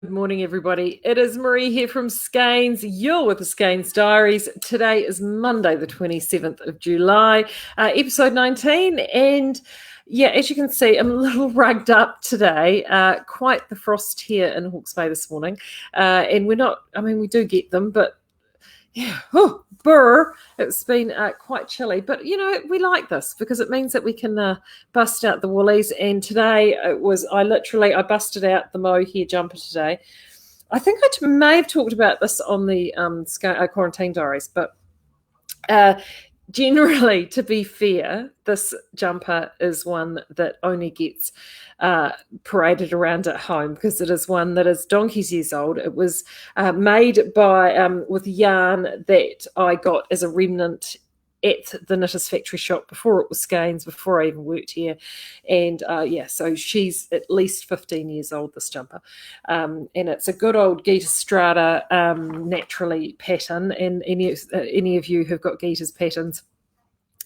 Good morning, everybody. It is Marie here from Skeinz. You're with the Skeinz Diaries. Today is Monday, the 27th of July, episode 19. And yeah, as you can see, I'm a little rugged up today. Quite the frost here in Hawke's Bay this morning. And we're not, we do get them, but yeah, burr. It's been quite chilly, but we like this because it means that we can bust out the woolies. And today I busted out the mohair jumper today. I think I may have talked about this on the quarantine diaries, but generally, to be fair, this jumper is one that only gets paraded around at home because it is one that is donkey's years old. It was made with yarn that I got as a remnant at the Knitters Factory shop before it was Skeinz, before I even worked here. And so she's at least 15 years old, this jumper. And it's a good old Gita Strata naturally pattern. And any of you who've got Gita's patterns,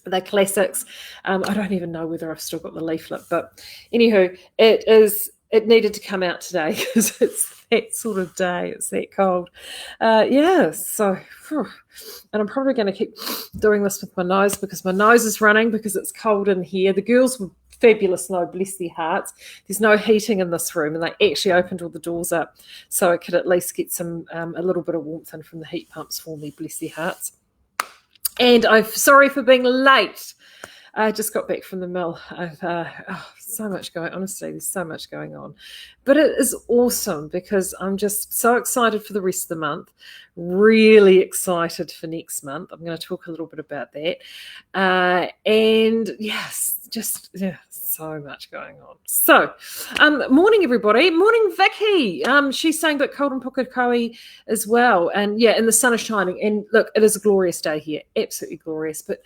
they're classics. I don't even know whether I've still got the leaflet, but anywho, it needed to come out today because it's that sort of day. It's that cold. And I'm probably going to keep doing this with my nose because my nose is running because it's cold in here. The girls were fabulous, no, bless their hearts. There's no heating in this room, and they actually opened all the doors up so I could at least get a little bit of warmth in from the heat pumps for me, bless their hearts. And I'm sorry for being late. I just got back from the mill. So much going on. Honestly, there's so much going on. But it is awesome because I'm just so excited for the rest of the month. Really excited for next month. I'm going to talk a little bit about that. And yes, so much going on. So, morning, everybody. Morning, Vicky. She's saying that cold in Pukekohe as well. And yeah, and the sun is shining. And look, it is a glorious day here. Absolutely glorious. But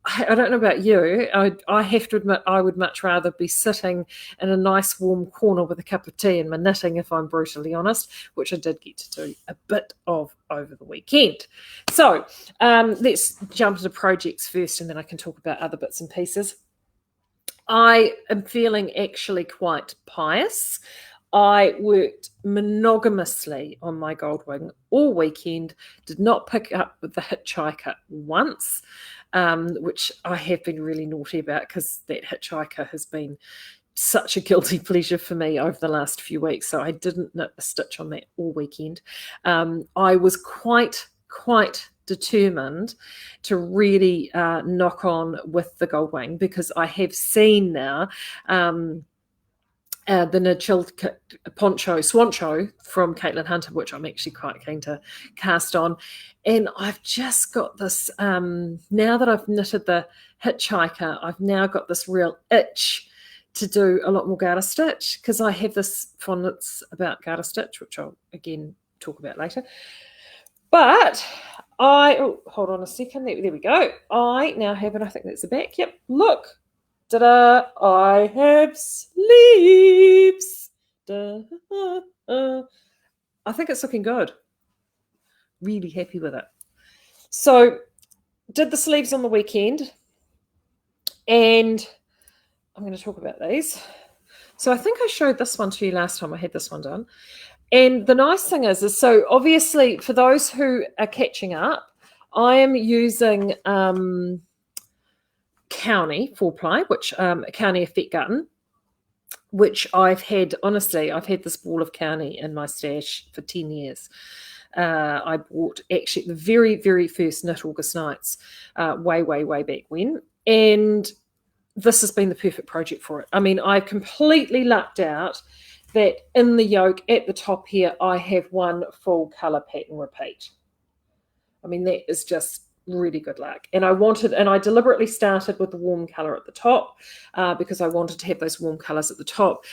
I don't know about you. I have to admit I would much rather be sitting in a nice warm corner with a cup of tea and my knitting, if I'm brutally honest, which I did get to do a bit of over the weekend. So let's jump into projects first and then I can talk about other bits and pieces. I am feeling actually quite pious. I worked monogamously on my Goldwing all weekend, did not pick up with the hitchhiker once, which I have been really naughty about because that hitchhiker has been such a guilty pleasure for me over the last few weeks. So I didn't knit a stitch on that all weekend. I was quite determined to really knock on with the Goldwing because I have seen now the no-chill poncho, Swancho from Caitlin Hunter, which I'm actually quite keen to cast on. And I've just got this, now that I've knitted the hitchhiker, I've now got this real itch to do a lot more garter stitch because I have this fondness about garter stitch, which I'll again talk about later. But hold on a second, there we go. I now have it, I think that's the back. Yep, look. Ta-da! I have sleeves. I think it's looking good. Really happy with it. So, did the sleeves on the weekend. And I'm going to talk about these. So, I think I showed this one to you last time I had this one done. And the nice thing is so obviously for those who are catching up, I am using County 4-ply, which County Effect Garten, which I've had this ball of County in my stash for 10 years. I bought actually the very, very first Knit August Nights way back when. And this has been the perfect project for it. I mean, I completely lucked out that in the yoke at the top here, I have one full colour pattern repeat. I mean, that is just really good luck. And I deliberately started with the warm colour at the top because I wanted to have those warm colours at the top,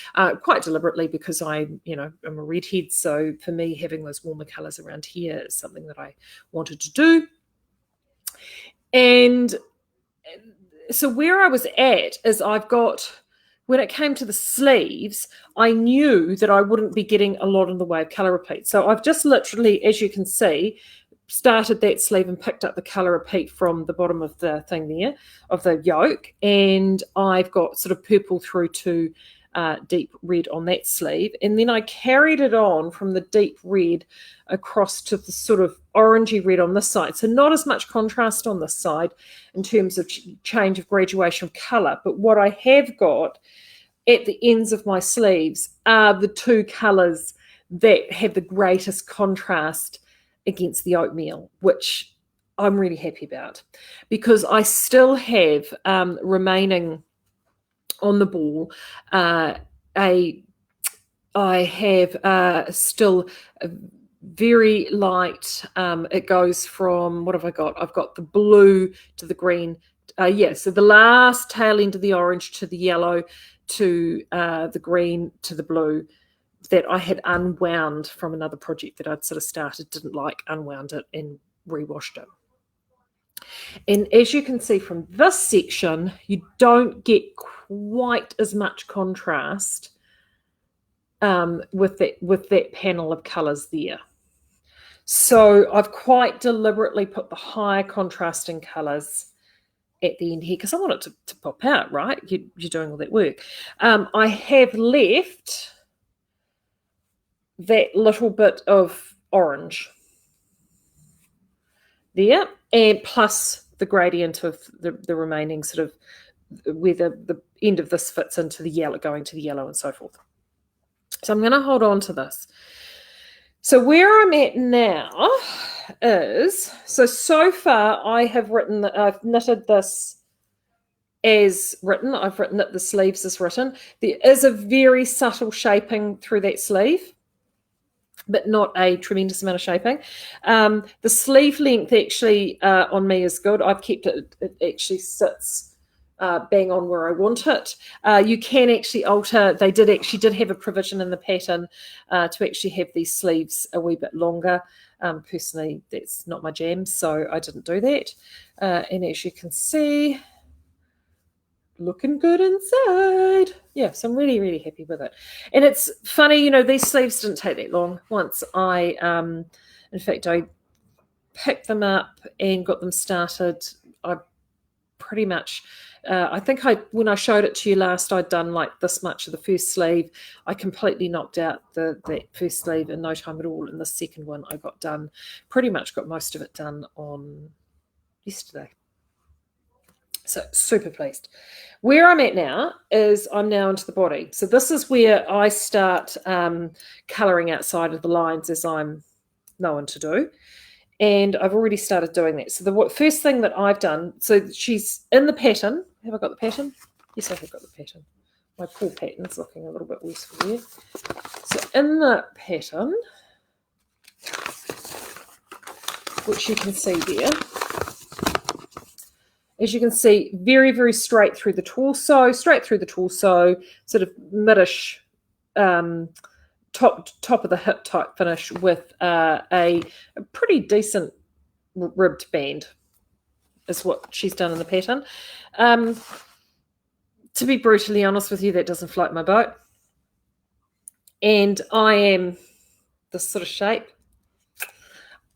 quite deliberately because I'm a redhead. So for me, having those warmer colours around here is something that I wanted to do. And so where I was at is when it came to the sleeves, I knew that I wouldn't be getting a lot in the way of colour repeat. So I've just literally, as you can see, started that sleeve and picked up the colour repeat from the bottom of the thing there, of the yoke. And I've got sort of purple through to deep red on that sleeve. And then I carried it on from the deep red across to the sort of orangey red on this side. So not as much contrast on this side in terms of change of graduation of colour. But what I have got at the ends of my sleeves are the two colours that have the greatest contrast against the oatmeal, which I'm really happy about, because I still have remaining on the ball I have still a very light, it goes from, what have I got? I've got the blue to the green. So the last tail end of the orange to the yellow to the green to the blue that I had unwound from another project that I'd sort of started, didn't like, unwound it and rewashed it. And as you can see from this section, you don't get quite as much contrast with that panel of colours there. So I've quite deliberately put the higher contrasting colours at the end here because I want it to pop out, right? You're doing all that work. I have left that little bit of orange there, and plus the gradient of the remaining sort of where the end of this fits into the yellow, going to the yellow and so forth. So I'm going to hold on to this. So where I'm at now is, so far I have written, I've knitted this as written. I've written it, the sleeves is written. There is a very subtle shaping through that sleeve, but not a tremendous amount of shaping. The sleeve length actually on me is good. I've kept it, it actually sits bang on where I want it. You can actually alter, they did have a provision in the pattern to actually have these sleeves a wee bit longer. Personally, that's not my jam, so I didn't do that. And as you can see, looking good inside. Yeah, so I'm really, really happy with it. And it's funny, you know, these sleeves didn't take that long. Once I, in fact, I picked them up and got them started, I pretty much, I think when I showed it to you last, I'd done like this much of the first sleeve. I completely knocked out that first sleeve in no time at all. And the second one I got done, pretty much got most of it done on yesterday. So super pleased. Where I'm at now is I'm now into the body. So this is where I start colouring outside of the lines, as I'm known to do. And I've already started doing that. So the first thing that I've done, so she's in the pattern. Have I got the pattern? Yes, I have got the pattern. My poor pattern's looking a little bit worse for you. So in the pattern, which you can see there, as you can see, very, very straight through the torso, sort of middish, top of the hip type finish with a pretty decent ribbed band is what she's done in the pattern. To be brutally honest with you, that doesn't float my boat. And I am this sort of shape.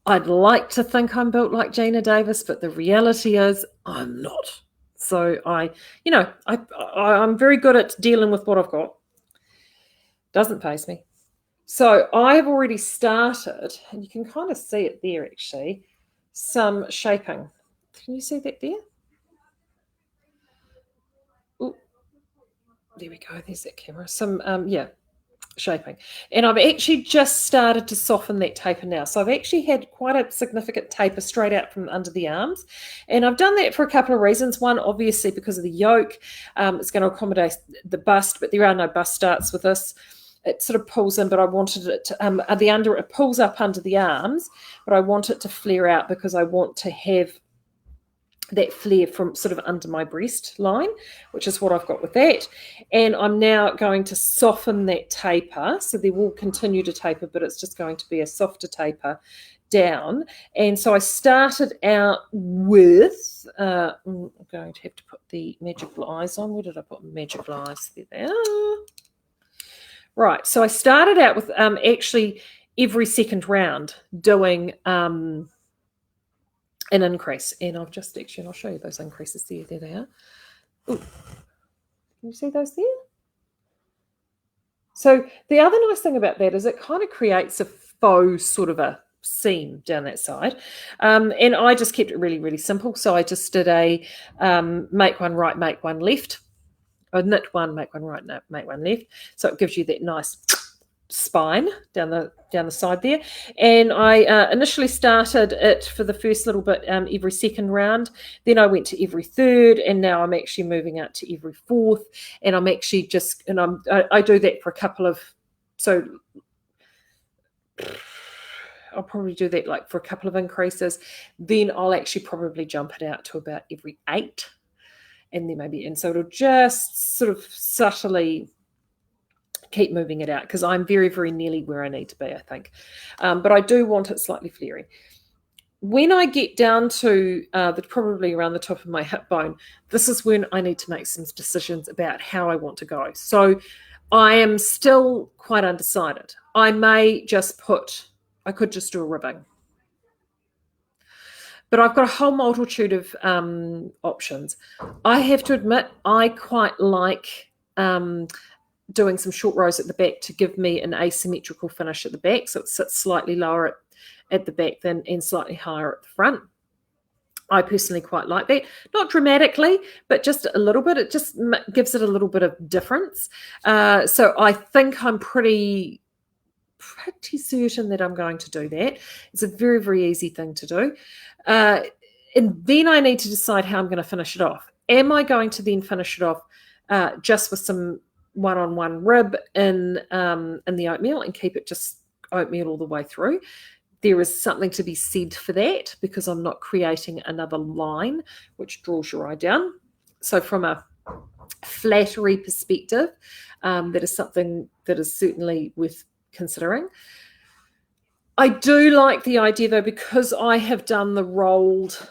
I'd like to think I'm built like Gina Davis, but the reality is I'm not. So I'm very good at dealing with what I've got. Doesn't faze me. So I've already started, and you can kind of see it there actually, some shaping. Can you see that there? Ooh, there we go. There's that camera. Some, shaping. And I've actually just started to soften that taper now. So I've actually had quite a significant taper straight out from under the arms. And I've done that for a couple of reasons. One, obviously, because of the yoke. It's going to accommodate the bust, but there are no bust starts with this. It sort of pulls in, but I wanted it to, it pulls up under the arms, but I want it to flare out because I want to have that flare from sort of under my breast line, which is what I've got with that. And I'm now going to soften that taper. So they will continue to taper, but it's just going to be a softer taper down. And so I started out with, I'm going to have to put the magical eyes on. Where did I put magical eyes? There they are. Right, so I started out with actually every second round doing an increase. And I've just actually, and I'll show you those increases there. There they are. Ooh. Can you see those there? So the other nice thing about that is it kind of creates a faux sort of a seam down that side. And I just kept it really, really simple. So I just did a make one right, make one left. I knit one, make one right, make one left. So it gives you that nice spine down the side there. And I initially started it for the first little bit every second round. Then I went to every third, and now I'm actually moving out to every fourth. And I'm actually just, and I do that for a couple of, so I'll probably do that like for a couple of increases. Then I'll actually probably jump it out to about every 8. And then maybe, and so it'll just sort of subtly keep moving it out because I'm very, very nearly where I need to be, I think. But I do want it slightly flary. When I get down to probably around the top of my hip bone, this is when I need to make some decisions about how I want to go. So I am still quite undecided. I may just I could just do a ribbing. But I've got a whole multitude of options. I have to admit, I quite like doing some short rows at the back to give me an asymmetrical finish at the back. So it sits slightly lower at the back and slightly higher at the front. I personally quite like that. Not dramatically, but just a little bit. It just gives it a little bit of difference. So I think I'm pretty certain that I'm going to do that. It's a very, very easy thing to do. And then I need to decide how I'm going to finish it off. Am I going to then finish it off just with some one-on-one rib in the oatmeal and keep it just oatmeal all the way through? There is something to be said for that because I'm not creating another line which draws your eye down. So from a flattery perspective, that is something that is certainly worth considering. I do like the idea though, because I have done the rolled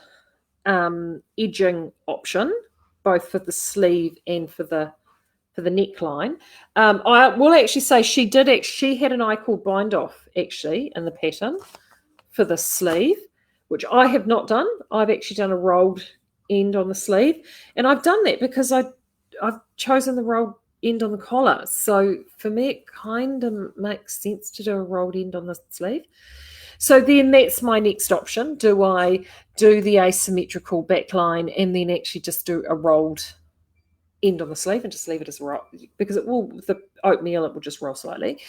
edging option, both for the sleeve and for the neckline. I will actually say she had an eye called bind off actually in the pattern for the sleeve, which I have not done. I've actually done a rolled end on the sleeve, and I've done that because I've chosen the rolled end on the collar. So for me, it kind of makes sense to do a rolled end on the sleeve. So then that's my next option. Do I do the asymmetrical backline and then actually just do a rolled end on the sleeve and just leave it as a roll, because it will, with the oatmeal, it will just roll slightly?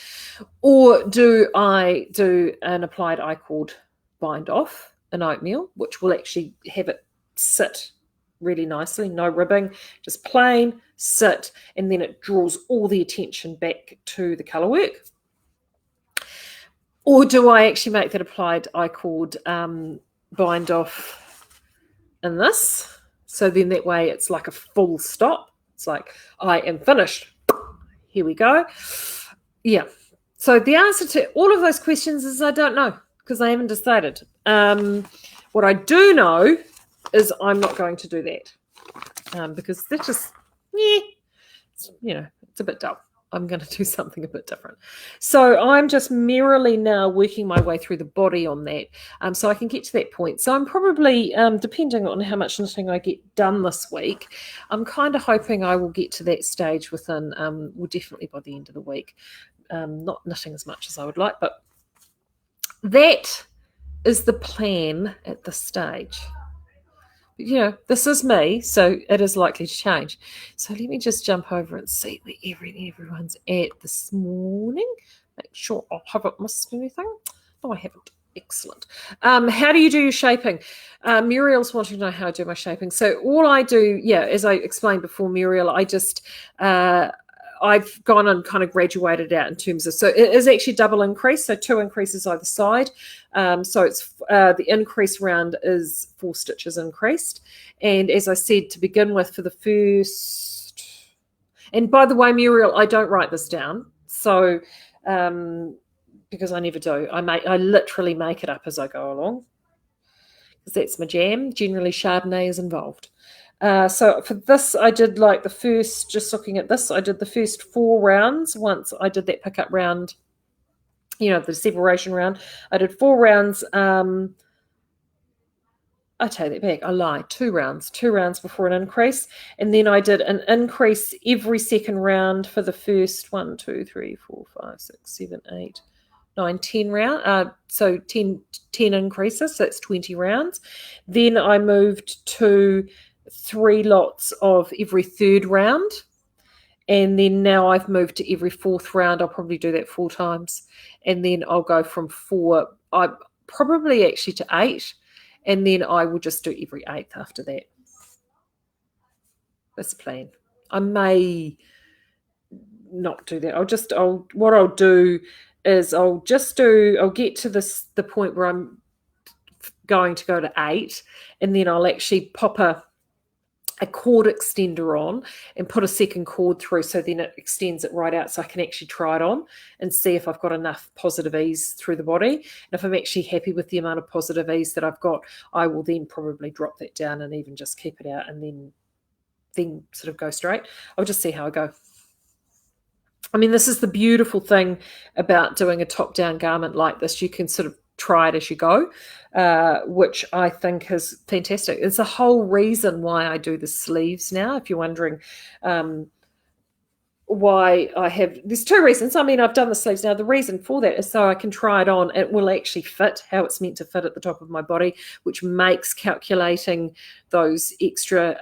Or do I do an applied I-cord bind off an oatmeal, which will actually have it sit really nicely, no ribbing, just plain sit, and then it draws all the attention back to the colour work? Or do I actually make that applied I-cord bind off in this? So then that way it's like a full stop. It's like, I am finished. Here we go. Yeah. So the answer to all of those questions is I don't know, because I haven't decided. What I do know is I'm not going to do that because that's just, it's a bit dull. I'm going to do something a bit different. So I'm just merrily now working my way through the body on that, so I can get to that point. So I'm probably, depending on how much knitting I get done this week, I'm kind of hoping I will get to that stage within, well, definitely by the end of the week. Not knitting as much as I would like, but that is the plan at this stage. This is me, so it is likely to change. So let me just jump over and see where everyone's at this morning. Make sure I haven't missed anything. No, I haven't. Excellent. How do you do your shaping? Muriel's wanting to know how I do my shaping. So all I do, as I explained before, Muriel, I just I've gone and kind of graduated out in terms of, so it is actually double increase, so 2 increases either side. So it's the increase round is 4 stitches increased. And as I said, to begin with, for the first, and by the way, Muriel, I don't write this down, so because I never do. I literally make it up as I go along, because that's my jam. Generally, Chardonnay is involved. So for this, I did like the first, just looking at this, I did the first 4 rounds. Once I did that pickup round, the separation round, I did 4 rounds I take that back. I lied. 2 rounds before an increase. And then I did an increase every second round for the first 1, 2, 3, 4, 5, 6, 7, 8, 9, 10 round. So 10 increases. So it's 20 rounds. Then I moved to 3 lots of every third round. And then now I've moved to every fourth round. I'll probably do that 4 times. And then I'll go from 4, I probably actually to 8. And then I will just do every 8th after that. That's the plan. I may not do that. What I'll do is I'll get to the point where I'm going to go to 8, and then I'll actually pop a cord extender on and put a second cord through, so then it extends it right out so I can actually try it on and see if I've got enough positive ease through the body. And if I'm actually happy with the amount of positive ease that I've got, I will then probably drop that down and even just keep it out and then sort of go straight. I'll just see how I go. I mean, this is the beautiful thing about doing a top-down garment like this. You can sort of try it as you go, which I think is fantastic. It's the whole reason why I do the sleeves now, if you're wondering why I have, there's 2 reasons. I mean, I've done the sleeves now. The reason for that is so I can try it on. It will actually fit how it's meant to fit at the top of my body, which makes calculating those extra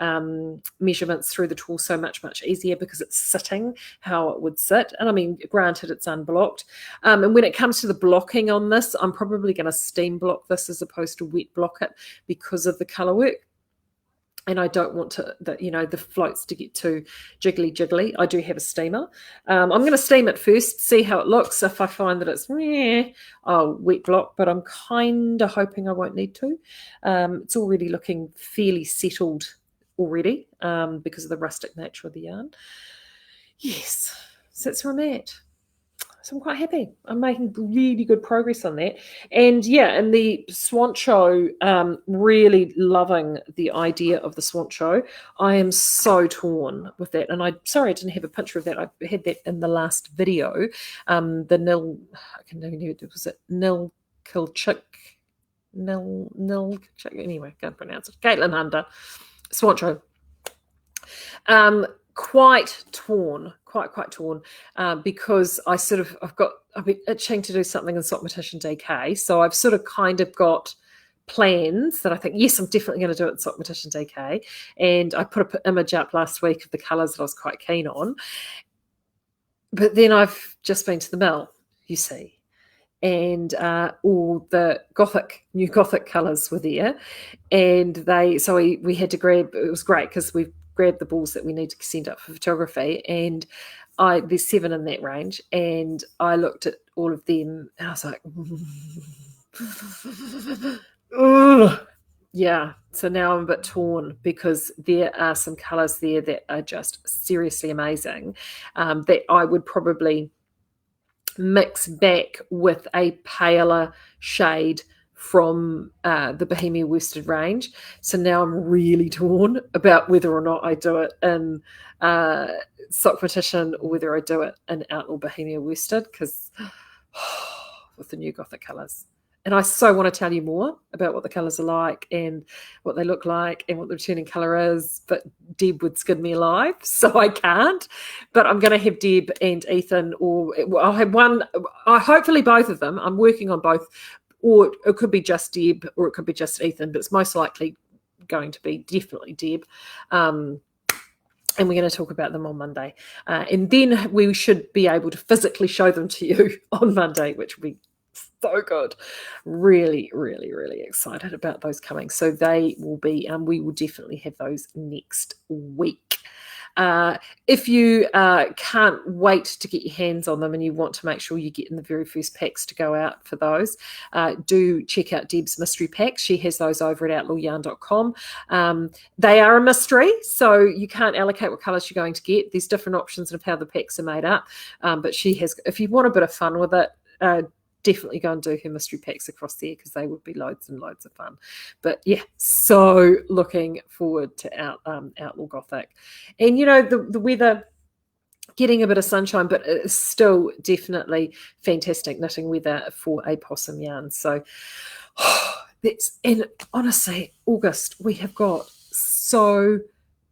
measurements through the tool so much, much easier because it's sitting how it would sit. And I mean, granted, it's unblocked. And when it comes to the blocking on this, I'm probably going to steam block this as opposed to wet block it because of the colour work. And I don't want the floats to get too jiggly. I do have a steamer. I'm going to steam it first, see how it looks. If I find that it's I'll wet block, but I'm kind of hoping I won't need to. It's already looking fairly settled already because of the rustic nature of the yarn. Yes, so that's where I'm at. So I'm quite happy. I'm making really good progress on that. And yeah, and the Swancho, really loving the idea of the Swancho. I am so torn with that. And sorry I didn't have a picture of that. I had that in the last video. The Nil, I can never know, was it Nil Kilchick? Nil Kilchick? Anyway, can't pronounce it. Caitlin Hunter, Swancho. Quite torn because I've been itching to do something in Sock Mortician DK, so I've sort of kind of got plans that I think, yes, I'm definitely going to do it in Sock Mortician DK, and I put an image up last week of the colours that I was quite keen on, but then I've just been to the mill, you see, and all the new Gothic colours were there, and we had to grab, it was great because we grabbed the balls that we need to send up for photography, and there's 7 in that range, and I looked at all of them and I was like, ugh. Yeah, so now I'm a bit torn because there are some colours there that are just seriously amazing, that I would probably mix back with a paler shade from the Bohemia Worsted range. So now I'm really torn about whether or not I do it in Sock Mortician or whether I do it in Outlaw Bohemia Worsted, because with the new Gothic colours. And I so want to tell you more about what the colours are like and what they look like and what the returning colour is, but Deb would skin me alive, so I can't. But I'm going to have Deb and Ethan, or I'll have one, hopefully both of them. I'm working on both, or it could be just Deb or it could be just Ethan, but it's most likely going to be definitely Deb. And we're going to talk about them on Monday. And then we should be able to physically show them to you on Monday, which will be so good. Really, really, really excited about those coming. So they will be, we will definitely have those next week. If you can't wait to get your hands on them and you want to make sure you get in the very first packs to go out for those, do check out Deb's mystery packs. She has those over at outlawyarn.com. They are a mystery, so you can't allocate what colours you're going to get. There's different options of how the packs are made up, but she has, if you want a bit of fun with it, definitely go and do her mystery packs across there, because they would be loads and loads of fun. But yeah, so looking forward to Outlaw Gothic. And you know, the weather, getting a bit of sunshine, but it's still definitely fantastic knitting weather for a possum yarn. So And honestly, August, we have got so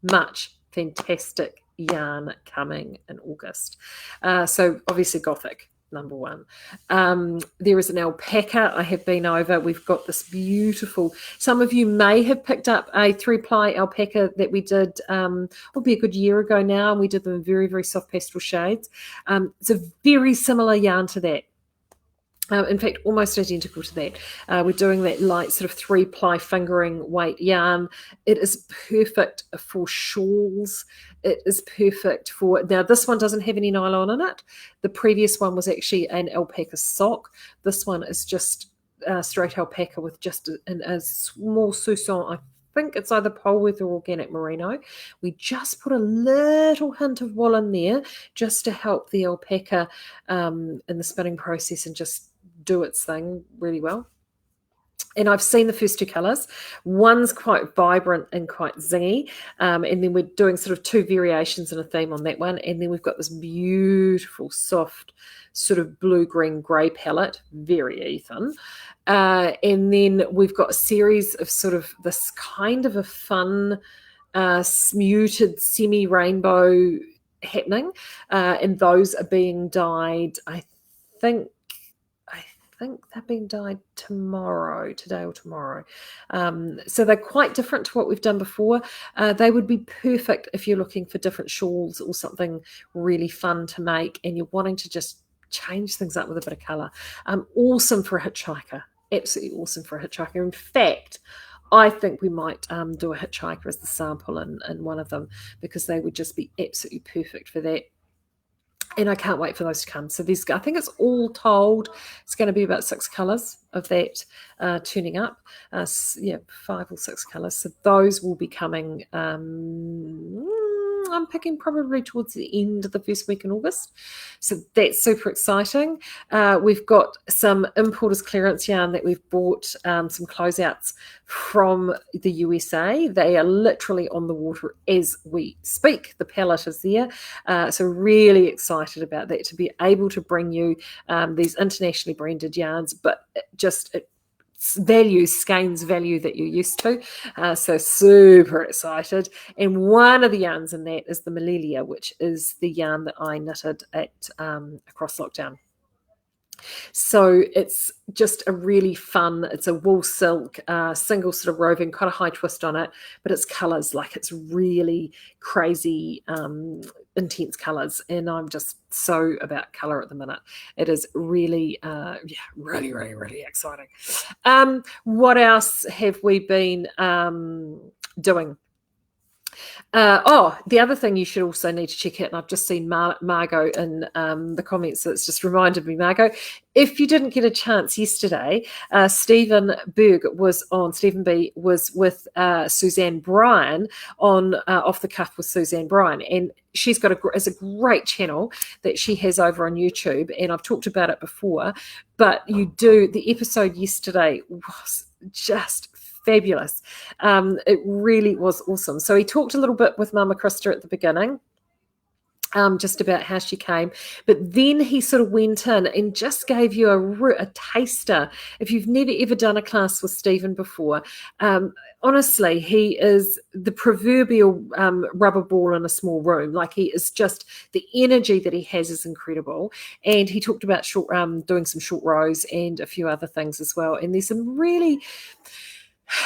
much fantastic yarn coming in August. So obviously Gothic, number one. There is an alpaca I have been over. We've got this beautiful, some of you may have picked up a 3-ply alpaca that we did, will be a good year ago now, and we did them in very, very soft pastel shades. It's a very similar yarn to that. In fact, almost identical to that. We're doing that light sort of 3-ply fingering weight yarn. It is perfect for shawls. It is perfect for, now this one doesn't have any nylon in it. The previous one was actually an alpaca sock. This one is just straight alpaca with just a small sousson. I think it's either Polworth or organic merino. We just put a little hint of wool in there just to help the alpaca in the spinning process and just do its thing really well. And I've seen the first 2 colours. One's quite vibrant and quite zingy, and then we're doing sort of 2 variations in a theme on that one. And then we've got this beautiful, soft, sort of blue-green grey palette, very Ethan. And then we've got a series of sort of this kind of a fun, muted semi-rainbow happening, and those are being dyed, I think they're being dyed today or tomorrow. So they're quite different to what we've done before. They would be perfect if you're looking for different shawls or something really fun to make and you're wanting to just change things up with a bit of colour. Awesome for a hitchhiker. Absolutely awesome for a hitchhiker. In fact, I think we might do a hitchhiker as the sample in one of them, because they would just be absolutely perfect for that. And I can't wait for those to come. So I think it's all told, it's going to be about 6 colours of that turning up. 5 or 6 colours. So those will be coming, I'm picking probably towards the end of the first week in August. So that's super exciting. We've got some importers clearance yarn that we've bought, some closeouts from the USA. They are literally on the water as we speak. The palette is there. So really excited about that, to be able to bring you these internationally branded yarns, but Skeinz value that you're used to. So super excited. And one of the yarns in that is the Malelia, which is the yarn that I knitted at across lockdown. So it's just a really fun, it's a wool silk, single sort of roving, quite a high twist on it, but it's colours, like it's really crazy, intense colours. And I'm just so about colour at the minute. It is really, really, really, really exciting. What else have we been doing? The other thing you should also need to check out, and I've just seen Margot in the comments, so it's just reminded me, Margot, if you didn't get a chance yesterday, Stephen B was with Suzanne Bryan on Off the Cuff with Suzanne Bryan, and she's got a great channel that she has over on YouTube, and I've talked about it before, but the episode yesterday was just fabulous. It really was awesome. So he talked a little bit with Mama Krista at the beginning, just about how she came, but then he sort of went in and just gave you a taster. If you've never ever done a class with Stephen before, honestly, he is the proverbial rubber ball in a small room. Like, he is just, the energy that he has is incredible. And he talked about doing some short rows and a few other things as well. And there's some really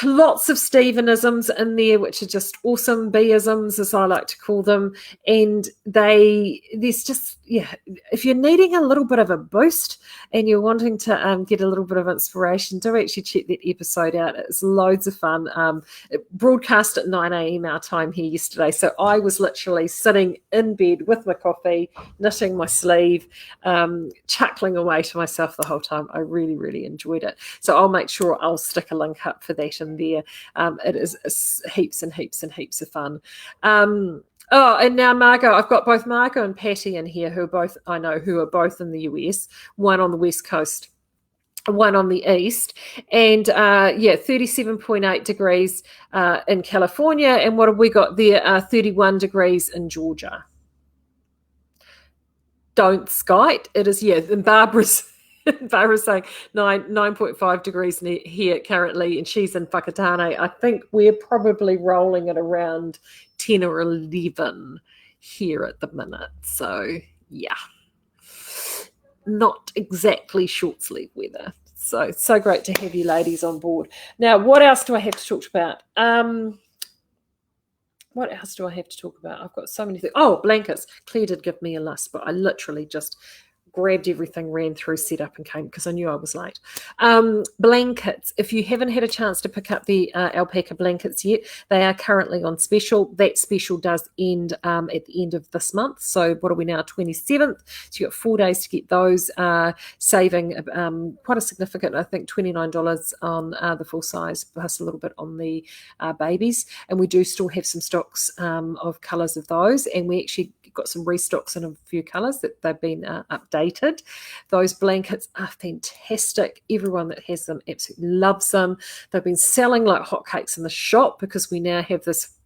lots of Stephenisms in there, which are just awesome B-isms, as I like to call them. And there's just, if you're needing a little bit of a boost and you're wanting to get a little bit of inspiration, do actually check that episode out. It's loads of fun. It broadcast at 9 a.m. our time here yesterday. So I was literally sitting in bed with my coffee, knitting my sleeve, chuckling away to myself the whole time. I really, really enjoyed it. So I'll make sure I'll stick a link up for that in there. It is heaps and heaps and heaps of fun. And now Margot, I've got both Margot and Patty in here, who are both in the US, one on the West Coast, one on the East, and 37.8 degrees in California. And what have we got there? 31 degrees in Georgia. Don't skite. It is, and Barbara's Barbara's saying 9.5 degrees here currently, and she's in Whakatane. I think we're probably rolling at around 10 or 11 here at the minute. So, yeah, not exactly short sleeve weather. So great to have you ladies on board. Now, what else do I have to talk about? What else do I have to talk about? I've got so many things. Oh, blankets. Claire did give me a list, but I literally just grabbed everything, ran through, set up, and came because I knew I was late. Blankets. If you haven't had a chance to pick up the alpaca blankets yet, they are currently on special. That special does end at the end of this month. So what are we now, 27th? So you've got 4 days to get those, saving quite a significant, I think, $29 on the full size, plus a little bit on the babies. And we do still have some stocks of colours of those, and we actually got some restocks in a few colours that they've been updated. Those blankets are fantastic. Everyone that has them absolutely loves them. They've been selling like hotcakes in the shop because we now have this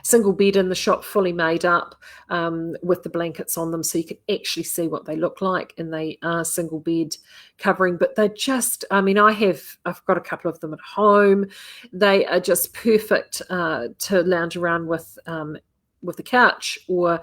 single bed in the shop, fully made up with the blankets on them, so you can actually see what they look like, and they are single bed covering. But they're just, I mean, I've got a couple of them at home. They are just perfect to lounge around with the couch, or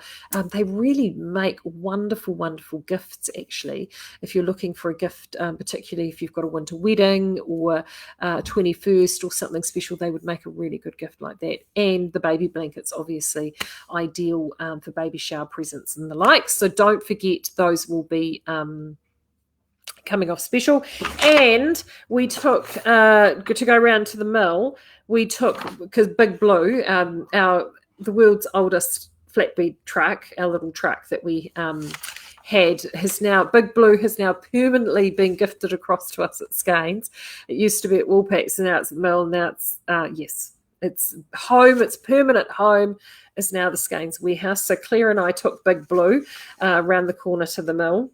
they really make wonderful, wonderful gifts, actually. If you're looking for a gift, particularly if you've got a winter wedding or 21st or something special, they would make a really good gift like that. And the baby blankets, obviously, ideal for baby shower presents and the like. So don't forget, those will be coming off special. And we took, to go around to the mill, we took, because Big Blue, the world's oldest flatbed truck, our little truck that we Big Blue has now permanently been gifted across to us at Skeinz. It used to be at Woolpacks, and now it's at Mill. Now it's, it's home, its permanent home is now the Skeinz warehouse. So Claire and I took Big Blue around the corner to the mill.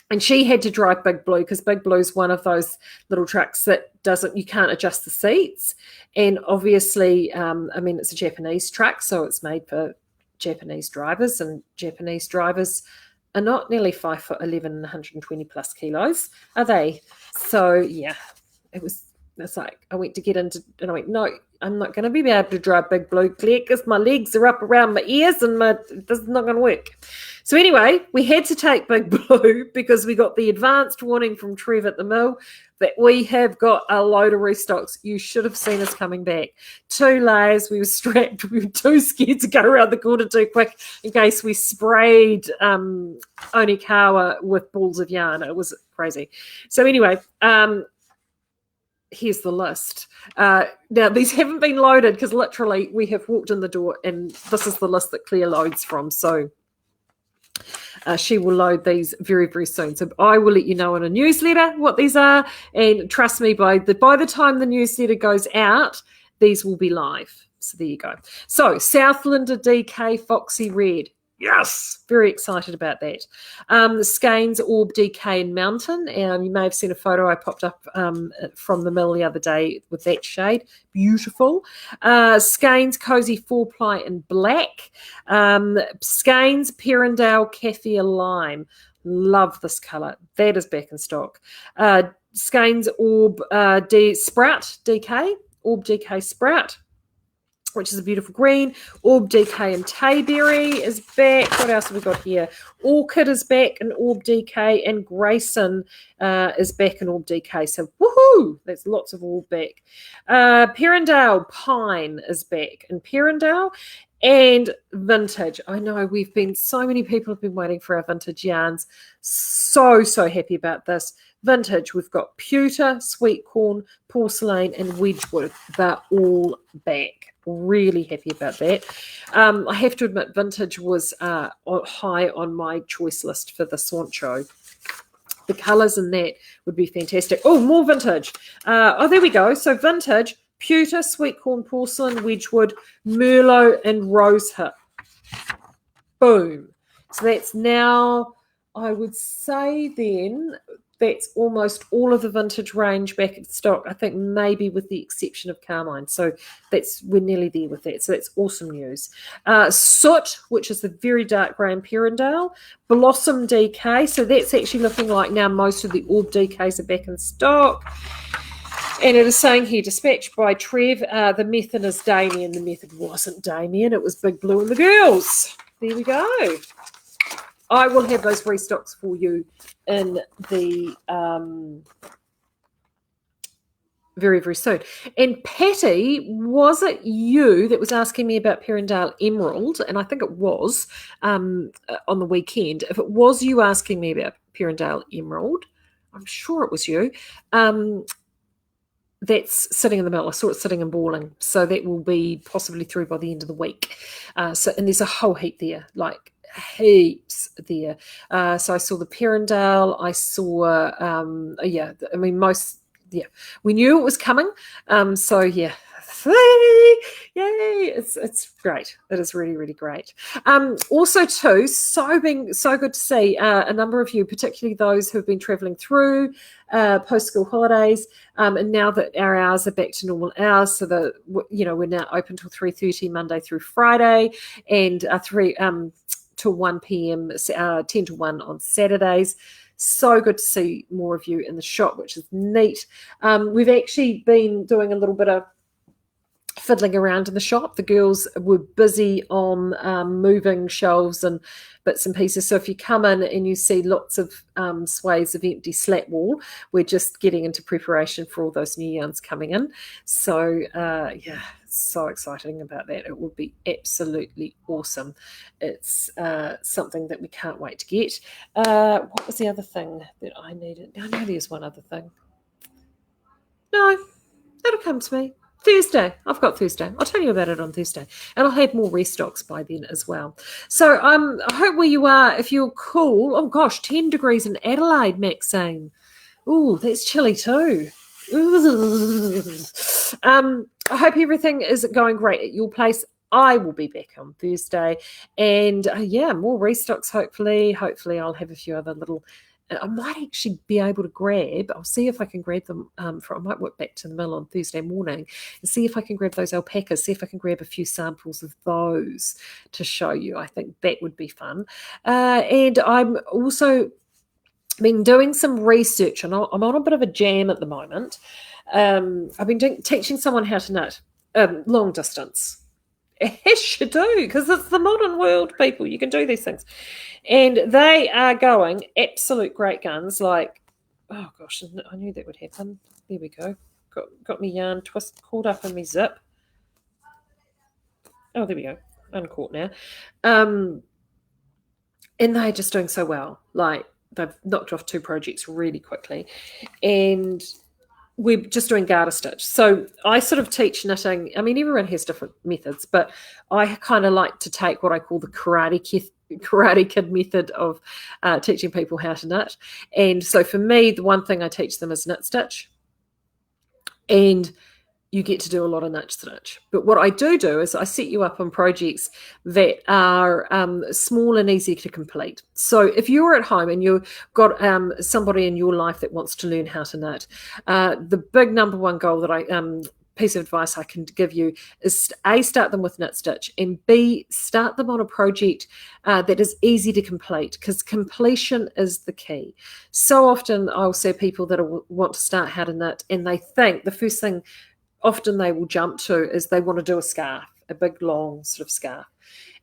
And she had to drive Big Blue because Big Blue's one of those little trucks that you can't adjust the seats. And obviously, it's a Japanese truck, so it's made for Japanese drivers, and Japanese drivers are not nearly 5'11" and 120 plus kilos, are they? So, yeah, it's like I went to get into, and I went, no, I'm not going to be able to drive Big Blue, Claire, because my legs are up around my ears and this is not going to work. So anyway, we had to take Big Blue because we got the advanced warning from Trev at the mill that we have got a load of restocks. You should have seen us coming back. 2 layers, we were strapped. We were too scared to go around the corner too quick in case we sprayed Onikawa with balls of yarn. It was crazy. So anyway, here's the list. Now, these haven't been loaded because literally we have walked in the door and this is the list that Claire loads from. So she will load these very, very soon. So I will let you know in a newsletter what these are. And trust me, by the time the newsletter goes out, these will be live. So there you go. So Southlander DK Foxy Red. Yes, very excited about that. The Skeinz Orb DK and Mountain. You may have seen a photo I popped up from the mill the other day with that shade. Beautiful. Skeinz Cozy 4-ply in black. Skeinz Perrindale Kaffir Lime. Love this colour. That is back in stock. Skeinz Orb Sprout DK. Orb DK Sprout, which is a beautiful green. Orb DK and Tayberry is back. What else have we got here? Orchid is back in Orb DK, and Grayson is back in Orb DK. So, woohoo! There's lots of Orb back. Perrindale Pine is back in Perrindale. And vintage. I know so many people have been waiting for our vintage yarns. So happy about this. Vintage, we've got pewter, sweet corn, porcelain, and Wedgwood. They're all back. Really happy about that. I have to admit, vintage was high on my choice list for the Swancho. The colours in that would be fantastic. Oh, more vintage. There we go. So vintage, pewter, sweet corn, porcelain, Wedgwood, Merlot, and rosehip. Boom. So that's now, I would say then, That's almost all of the vintage range back in stock, I think, maybe with the exception of Carmine. So we're nearly there with that. So that's awesome news. Soot, which is the very dark grey in Perindale. Blossom DK. So that's actually looking like now most of the Orb DKs are back in stock. And it is saying here, dispatched by Trev, the method is Damien. The method wasn't Damien. It was Big Blue and the girls. There we go. I will have those restocks for you in the very, very soon. And Patty, was it you that was asking me about Perindale Emerald? And I think it was on the weekend. If it was you asking me about Perindale Emerald, I'm sure it was you. That's sitting in the middle. I saw it sitting and balling. So that will be possibly through by the end of the week. And there's a whole heap there, like heaps there. So I saw the Perindale. I saw, we knew it was coming. Yay, it's great. It is really, really great. Also too, so good to see a number of you, particularly those who have been traveling through post-school holidays, and now that our hours are back to normal hours, so that we're now open till 3:30 Monday through Friday, and 3 till 1 p.m. 10 to 1 on Saturdays. So good to see more of you in the shop, which is neat. We've actually been doing a little bit of fiddling around in the shop. The girls were busy on moving shelves and bits and pieces. So if you come in and you see lots of swathes of empty slat wall, we're just getting into preparation for all those new yarns coming in. So so exciting about that. It will be absolutely awesome. It's something that we can't wait to get. What was the other thing that I needed? I know there's one other thing. No, that'll come to me. Thursday. I've got Thursday. I'll tell you about it on Thursday. And I'll have more restocks by then as well. So I hope where you are, if you're cool, oh gosh, 10 degrees in Adelaide, Maxine. Ooh, that's chilly too. I hope everything is going great at your place. I will be back on Thursday. And more restocks hopefully. Hopefully I'll have a few other little... I might actually be able to grab, I'll see if I can grab them I might work back to the mill on Thursday morning and see if I can grab those alpacas, see if I can grab a few samples of those to show you. I think that would be fun. And I'm also been doing some research, and I'm on a bit of a jam at the moment. I've been teaching someone how to knit long distance. Yes, you do, because it's the modern world, people. You can do these things. And they are going absolute great guns. Like, oh, gosh, I knew that would happen. There we go. Got me yarn caught up in me zip. Oh, there we go. Uncaught now. And they're just doing so well. Like, they've knocked off 2 projects really quickly. And we're just doing garter stitch. So I sort of teach knitting. I mean, everyone has different methods, but I kind of like to take what I call the Karate Kid method of teaching people how to knit. And so for me, the one thing I teach them is knit stitch. And you get to do a lot of knit stitch. But what I do is I set you up on projects that are small and easy to complete. So if you're at home and you've got somebody in your life that wants to learn how to knit, the big number one goal that piece of advice I can give you is A, start them with knit stitch, and B, start them on a project that is easy to complete, because completion is the key. So often I'll see people that want to start how to knit, and they think the first thing often they will jump to is they want to do a scarf, a big long sort of scarf.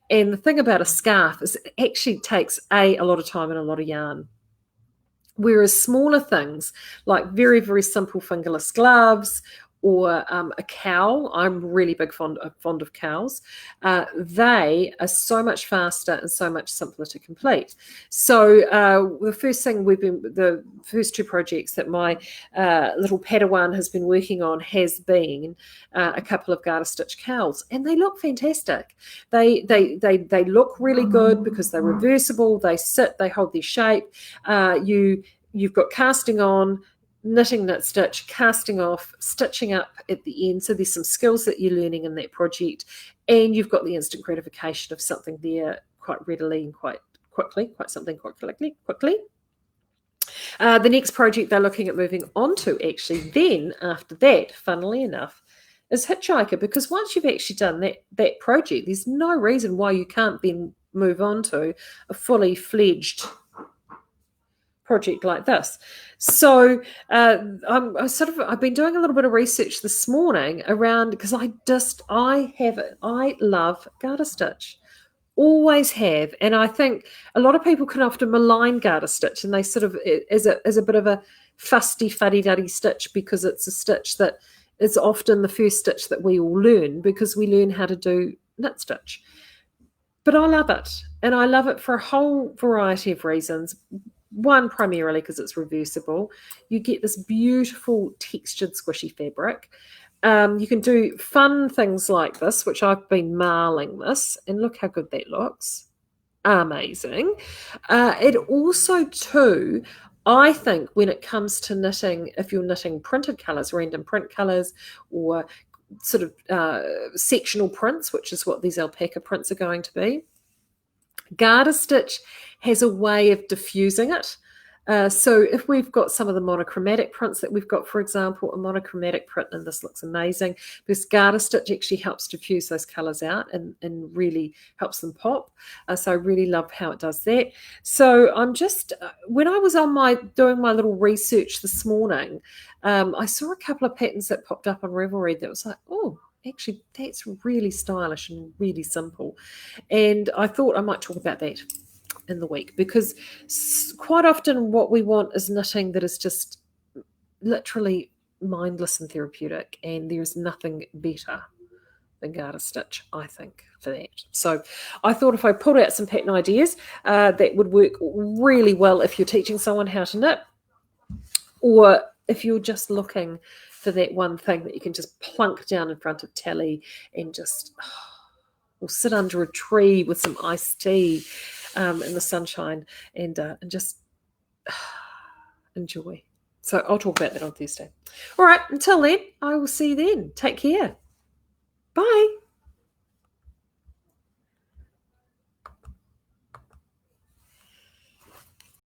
And the thing about a scarf is it actually takes a lot of time and a lot of yarn. Whereas smaller things like very, very simple fingerless gloves or a cowl, I'm really big fond of cowls, they are so much faster and so much simpler to complete. So the first 2 projects that my little Padawan has been working on has been a couple of garter stitch cowls, and they look fantastic. They look really good because they're reversible, they sit, they hold their shape. You've got casting on, knitting, knit stitch, casting off, stitching up at the end. So there's some skills that you're learning in that project, and you've got the instant gratification of something there quite readily and quite quickly. The next project they're looking at moving on to, actually, then after that, funnily enough, is Hitchhiker, because once you've actually done that project, there's no reason why you can't then move on to a fully fledged project like this. So I've been doing a little bit of research this morning around, because I love garter stitch. Always have. And I think a lot of people can often malign garter stitch, and they sort of as a bit of a fusty fuddy-duddy stitch, because it's a stitch that is often the first stitch that we all learn, because we learn how to do knit stitch. But I love it, and I love it for a whole variety of reasons. One, primarily because it's reversible. You get this beautiful textured squishy fabric. You can do fun things like this, which I've been marling this, and look how good that looks. Amazing. It also, too, I think when it comes to knitting, if you're knitting printed colours, random print colours, or sort of sectional prints, which is what these alpaca prints are going to be, garter stitch has a way of diffusing it. So if we've got some of the monochromatic prints that we've got, for example, a monochromatic print, and this looks amazing, because garter stitch actually helps diffuse those colours out and really helps them pop. So I really love how it does that. So I'm just, when I was doing my little research this morning, I saw a couple of patterns that popped up on Revelry that was like, oh, actually, that's really stylish and really simple. And I thought I might talk about that in the week, because quite often what we want is knitting that is just literally mindless and therapeutic, and there's nothing better than garter stitch, I think, for that. So I thought if I pulled out some pattern ideas that would work really well if you're teaching someone how to knit, or if you're just looking for that one thing that you can just plunk down in front of telly and just or sit under a tree with some iced tea in the sunshine and just enjoy. So I'll talk about that on Thursday. All right, until then, I will see you then. Take care. Bye.